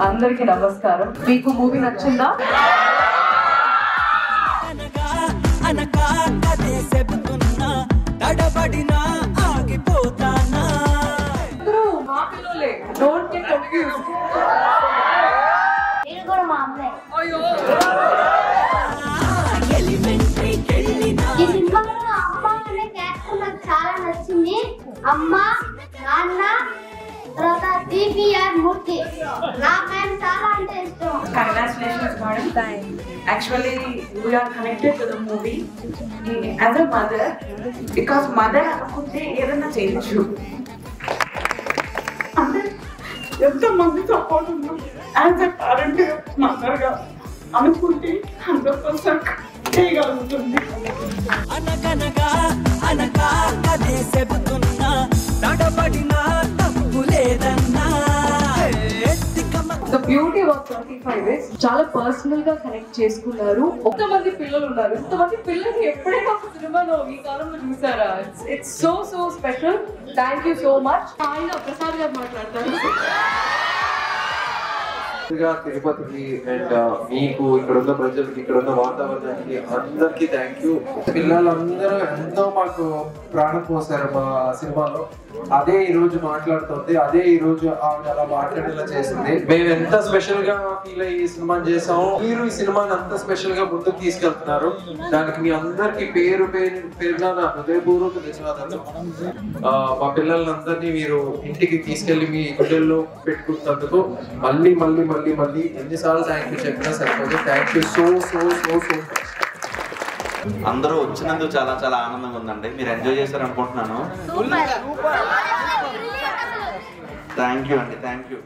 అందరికీ నమస్కారం. మీకు మూవీ నచ్చిందా? Don't get confused. నేను కూడా మా అమ్మాయి. అయ్యో. ఈ సినిమాలో అమ్మ అనే క్యారెక్టర్ నాకు చాలా నచ్చింది. అమ్మ, నాన్న, తర్వాత డిపిఆర్ మూర్తి. నాకు ఆయన చాలా అంటే ఇష్టం. Congratulations, madam. Actually, we are connected to the movie as a mother because mother అనుకుంటే ఏదైనా చేయొచ్చు. అంటే ఎంతమంది సపోర్ట్ ఉన్నా యాజ్ ఎ పేరెంట్ మదర్గా అనుకుంటే 100% చేయగలుగుతుంది. The beauty of 35 is చాలా పర్సనల్ గా కనెక్ట్ చేసుకున్నారు. ఎంతమంది పిల్లలు ఉన్నారు, ఇంతమంది పిల్లల్ని ఎప్పుడైనా ఒక సినిమాలో ఈ కాలంలో చూసారా? It's so special. Thank you so much. ఆయన ప్రసాద్ గారు మాట్లాడతారు. తిరుపతికి అండ్ మీకు ఇక్కడ ఉన్న ప్రజలకి ఇక్కడ ఉన్న వాతావరణానికి అందరికి థ్యాంక్ యూ. పిల్లలందరూ ఎంతో మాకు ప్రాణం పోసారు మా సినిమాలో. అదే ఈ రోజు మాట్లాడుతుంది, అదే ఈ రోజు ఆవిడ అలా మాట్లాడేలా చేసింది. మేము ఎంత స్పెషల్ గా ఫీల్ అయ్యి ఈ సినిమాని చేసాము, మీరు ఈ సినిమాని అంత స్పెషల్ గా ముందుకు తీసుకెళ్తున్నారు. దానికి మీ అందరికి పేరున నా హృదయపూర్వక ధన్యవాదాలు. మా పిల్లలందరినీ మీరు ఇంటికి తీసుకెళ్లి మీ గుండెల్లో పెట్టుకున్నందుకు మళ్ళీ మళ్ళీ మళ్ళీ మళ్ళీ ఎన్నిసార్లు థ్యాంక్ యూ చెప్పినా సరిపోదు. థ్యాంక్ యూ సో అందరూ వచ్చినందుకు చాలా చాలా ఆనందంగా ఉందండి. మీరు ఎంజాయ్ చేశారు అనుకుంటున్నాను. థ్యాంక్ యూ అండి. Thank you.